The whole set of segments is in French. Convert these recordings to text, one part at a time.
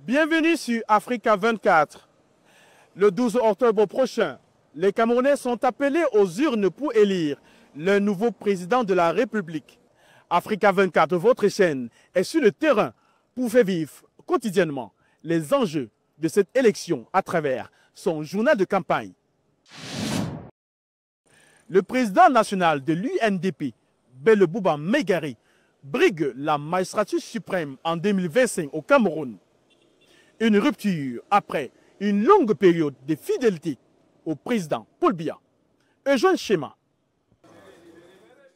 Bienvenue sur Africa 24. Le 12 octobre prochain, les Camerounais sont appelés aux urnes pour élire le nouveau président de la République. Africa 24, votre chaîne, est sur le terrain pour faire vivre quotidiennement les enjeux de cette élection à travers son journal de campagne. Le président national de l'UNDP, Bello Bouba Maïgari, brigue la magistrature suprême en 2025 au Cameroun. Une rupture après une longue période de fidélité au président Paul Biya. Eugène Chema.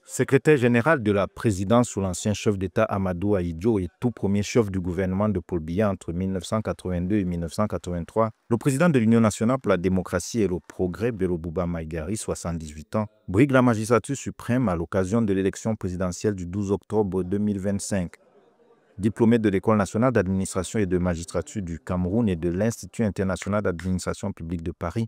Secrétaire général de la présidence sous l'ancien chef d'État Amadou Ahidjo et tout premier chef du gouvernement de Paul Biya entre 1982 et 1983, le président de l'Union nationale pour la démocratie et le progrès, Bello Bouba Maïgari, 78 ans, brigue la magistrature suprême à l'occasion de l'élection présidentielle du 12 octobre 2025. Diplômé de l'École nationale d'administration et de magistrature du Cameroun et de l'Institut international d'administration publique de Paris,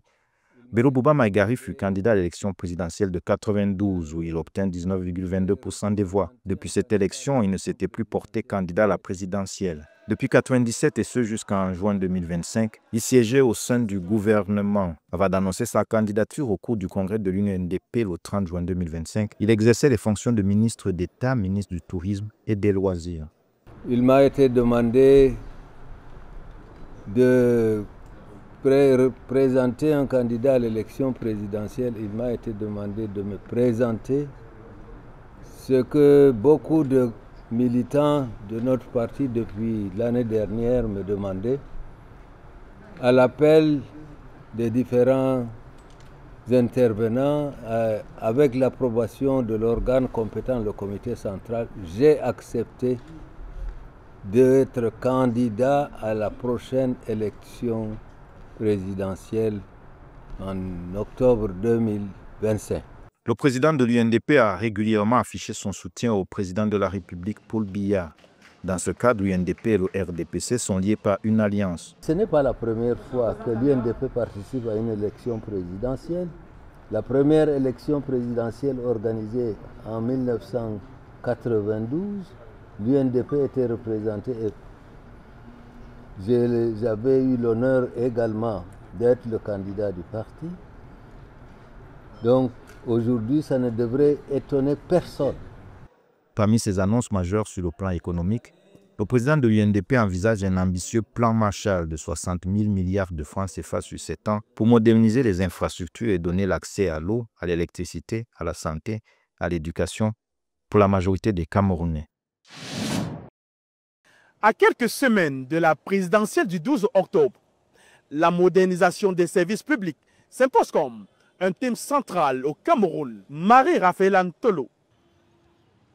Bello Bouba Maïgari fut candidat à l'élection présidentielle de 92 où il obtint 19,22% des voix. Depuis cette élection, il ne s'était plus porté candidat à la présidentielle. Depuis 1997 et ce jusqu'en juin 2025, il siégeait au sein du gouvernement. Avant d'annoncer sa candidature au cours du congrès de l'UNDP le 30 juin 2025, il exerçait les fonctions de ministre d'État, ministre du Tourisme et des Loisirs. Il m'a été demandé de présenter un candidat à l'élection présidentielle. Il m'a été demandé de me présenter, ce que beaucoup de militants de notre parti depuis l'année dernière me demandaient. À l'appel des différents intervenants, avec l'approbation de l'organe compétent, le comité central, j'ai accepté d'être candidat à la prochaine élection présidentielle en octobre 2025. Le président de l'UNDP a régulièrement affiché son soutien au président de la République, Paul Biya. Dans ce cadre, l'UNDP et le RDPC sont liés par une alliance. Ce n'est pas la première fois que l'UNDP participe à une élection présidentielle. La première élection présidentielle organisée en 1992, l'UNDP était représenté et j'avais eu l'honneur également d'être le candidat du parti. Donc aujourd'hui, ça ne devrait étonner personne. Parmi ces annonces majeures sur le plan économique, le président de l'UNDP envisage un ambitieux plan Marshall de 60 000 milliards de francs CFA sur 7 ans pour moderniser les infrastructures et donner l'accès à l'eau, à l'électricité, à la santé, à l'éducation pour la majorité des Camerounais. À quelques semaines de la présidentielle du 12 octobre, la modernisation des services publics s'impose comme un thème central au Cameroun. Marie-Raphaël Antolo.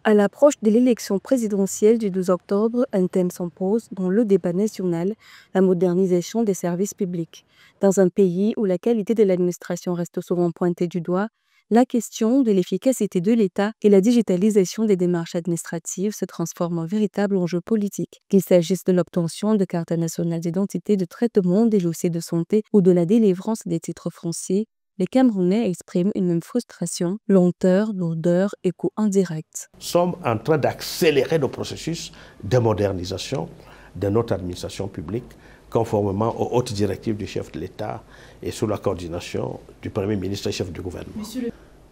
À l'approche de l'élection présidentielle du 12 octobre, un thème s'impose dans le débat national, la modernisation des services publics. Dans un pays où la qualité de l'administration reste souvent pointée du doigt, la question de l'efficacité de l'État et la digitalisation des démarches administratives se transforment en véritable enjeu politique. Qu'il s'agisse de l'obtention de cartes nationales d'identité, de traitement des dossiers de santé ou de la délivrance des titres fonciers, les Camerounais expriment une même frustration, lenteur, lourdeur et coût indirect. Nous sommes en train d'accélérer le processus de modernisation de notre administration publique conformément aux hautes directives du chef de l'État et sous la coordination du Premier ministre et chef du gouvernement.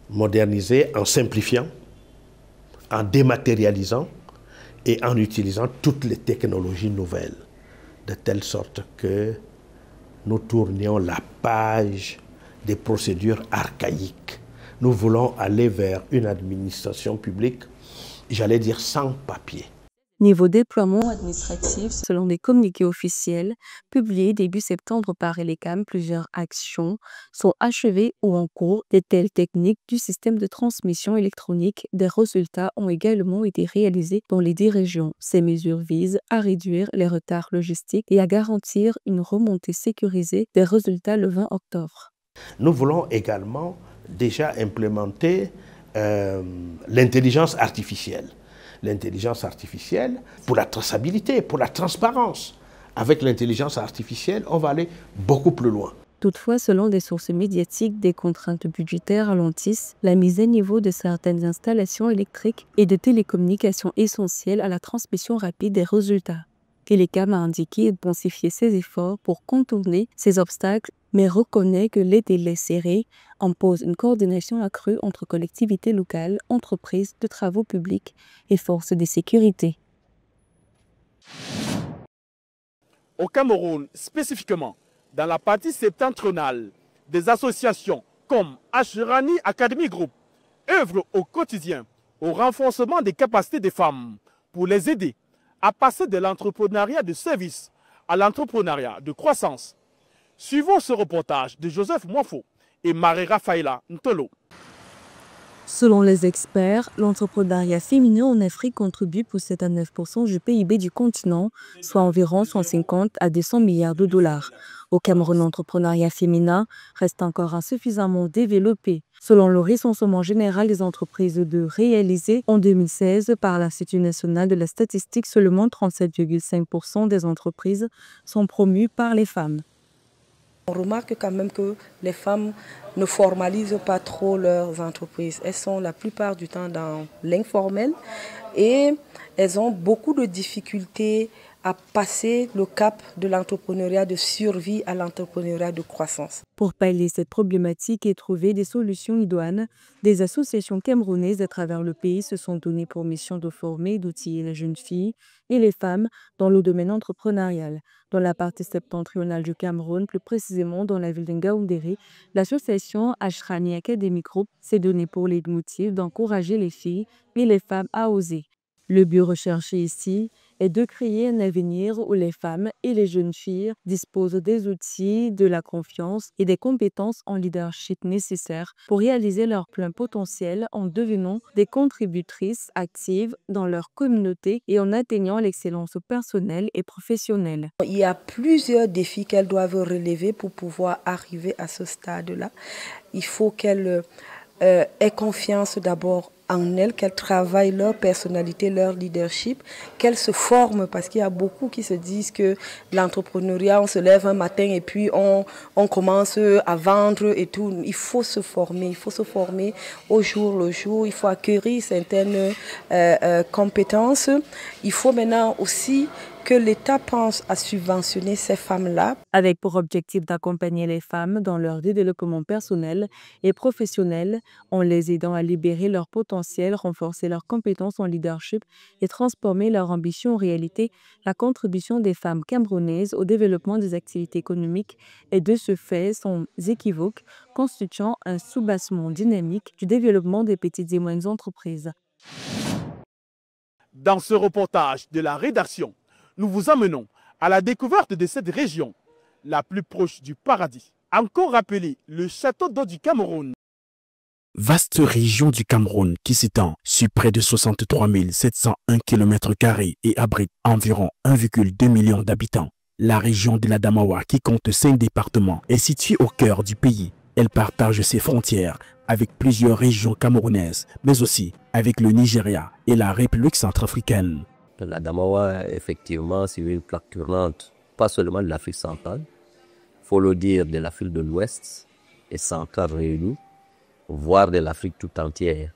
Moderniser en simplifiant, en dématérialisant et en utilisant toutes les technologies nouvelles, de telle sorte que nous tournions la page des procédures archaïques. Nous voulons aller vers une administration publique, j'allais dire sans papier. Niveau déploiement administratif, selon des communiqués officiels publiés début septembre par Elecam, plusieurs actions sont achevées ou en cours. Des telles techniques du système de transmission électronique des résultats ont également été réalisées dans les 10 régions. Ces mesures visent à réduire les retards logistiques et à garantir une remontée sécurisée des résultats le 20 octobre. Nous voulons également déjà implémenter l'intelligence artificielle. L'intelligence artificielle pour la traçabilité, pour la transparence. Avec l'intelligence artificielle, on va aller beaucoup plus loin. Toutefois, selon des sources médiatiques, des contraintes budgétaires ralentissent la mise à niveau de certaines installations électriques et de télécommunications essentielles à la transmission rapide des résultats. Kelekam a indiqué intensifier ses efforts pour contourner ces obstacles, mais reconnaît que les délais serrés imposent une coordination accrue entre collectivités locales, entreprises de travaux publics et forces de sécurité. Au Cameroun, spécifiquement, dans la partie septentrionale, des associations comme Ashrani Academy Group œuvrent au quotidien au renforcement des capacités des femmes pour les aider à passer de l'entrepreneuriat de service à l'entrepreneuriat de croissance. Suivons ce reportage de Joseph Mwafo et Marie-Raphaëla Ntolo. Selon les experts, l'entrepreneuriat féminin en Afrique contribue pour 7 à 9% du PIB du continent, soit environ 150 à 200 milliards de dollars. Au Cameroun, l'entrepreneuriat féminin reste encore insuffisamment développé. Selon le recensement général des entreprises de réalisé en 2016 par l'Institut national de la statistique, seulement 37,5% des entreprises sont promues par les femmes. On remarque quand même que les femmes ne formalisent pas trop leurs entreprises. Elles sont la plupart du temps dans l'informel et elles ont beaucoup de difficultés à passer le cap de l'entrepreneuriat de survie à l'entrepreneuriat de croissance. Pour pallier cette problématique et trouver des solutions idoines, des associations camerounaises à travers le pays se sont données pour mission de former et d'outiller les jeunes filles et les femmes dans le domaine entrepreneurial. Dans la partie septentrionale du Cameroun, plus précisément dans la ville de Ngaoundéré, l'association Ashrani Academy Group s'est donnée pour leitmotiv d'encourager les filles et les femmes à oser. Le but recherché ici est de créer un avenir où les femmes et les jeunes filles disposent des outils, de la confiance et des compétences en leadership nécessaires pour réaliser leur plein potentiel en devenant des contributrices actives dans leur communauté et en atteignant l'excellence personnelle et professionnelle. Il y a plusieurs défis qu'elles doivent relever pour pouvoir arriver à ce stade-là. Il faut qu'elles aient confiance d'abord en elles, qu'elles travaillent leur personnalité, leur leadership, qu'elles se forment, parce qu'il y a beaucoup qui se disent que l'entrepreneuriat, on se lève un matin et puis on commence à vendre et tout. Il faut se former au jour le jour, il faut acquérir certaines compétences. Il faut maintenant aussi que l'État pense à subventionner ces femmes-là. Avec pour objectif d'accompagner les femmes dans leur développement personnel et professionnel en les aidant à libérer leur potentiel, renforcer leurs compétences en leadership et transformer leur ambition en réalité, la contribution des femmes camerounaises au développement des activités économiques est de ce fait sans équivoque, constituant un soubassement dynamique du développement des petites et moyennes entreprises. Dans ce reportage de la rédaction, nous vous emmenons à la découverte de cette région, la plus proche du paradis. Encore rappelé, le château d'eau du Cameroun. Vaste région du Cameroun qui s'étend sur près de 63 701 km² et abrite environ 1,2 million d'habitants. La région de l'Adamawa, qui compte 5 départements, est située au cœur du pays. Elle partage ses frontières avec plusieurs régions camerounaises, mais aussi avec le Nigeria et la République centrafricaine. L'Adamawa, effectivement, c'est une plaque tournante, pas seulement de l'Afrique centrale, il faut le dire de l'Afrique de l'Ouest et centrale réunie, voire de l'Afrique tout entière.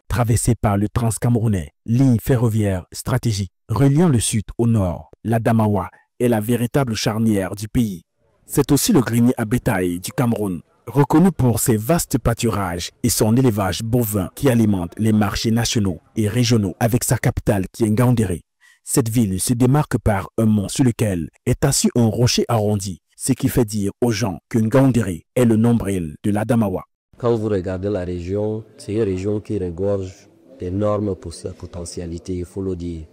Traversée par le Transcamerounais, ligne ferroviaire stratégique reliant le sud au nord, l'Adamawa est la véritable charnière du pays. C'est aussi le grenier à bétail du Cameroun, reconnu pour ses vastes pâturages et son élevage bovin qui alimente les marchés nationaux et régionaux avec sa capitale qui est Ngaoundéré. Cette ville se démarque par un mont sur lequel est assis un rocher arrondi, ce qui fait dire aux gens que Ngaoundéré est le nombril de l'Adamawa. Quand vous regardez la région, c'est une région qui regorge d'énormes potentialités, il faut le dire.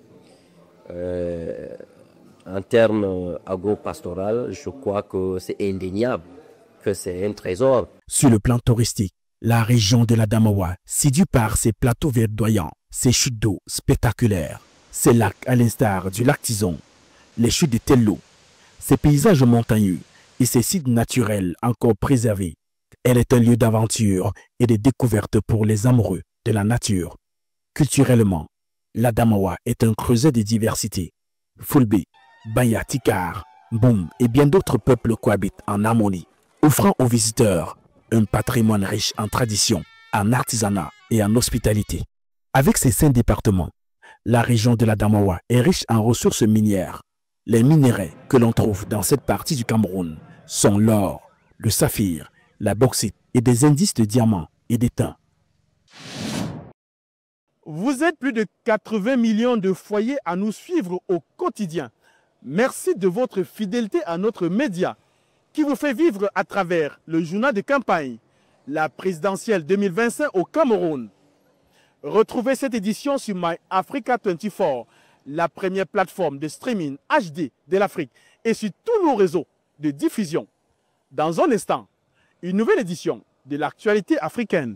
En termes agro-pastoral, je crois que c'est indéniable, que c'est un trésor. Sur le plan touristique, la région de l'Adamawa, séduite par ses plateaux verdoyants, ses chutes d'eau spectaculaires, ses lacs à l'instar du lac Tizon, les chutes de Tello, ses paysages montagneux et ses sites naturels encore préservés. Elle est un lieu d'aventure et de découverte pour les amoureux de la nature. Culturellement, l'Adamawa est un creuset de diversité. Fulbe, Banya, Tikar, Boum et bien d'autres peuples cohabitent en harmonie, offrant aux visiteurs un patrimoine riche en traditions, en artisanat et en hospitalité. Avec ses 5 départements, la région de l'Adamawa est riche en ressources minières, Les minéraux que l'on trouve dans cette partie du Cameroun sont l'or, le saphir, la bauxite et des indices de diamants et d'étain. Vous êtes plus de 80 millions de foyers à nous suivre au quotidien. Merci de votre fidélité à notre média qui vous fait vivre à travers le journal de campagne, la présidentielle 2025 au Cameroun. Retrouvez cette édition sur MyAfrica24, la première plateforme de streaming HD de l'Afrique et sur tous nos réseaux de diffusion. Dans un instant, une nouvelle édition de l'actualité africaine.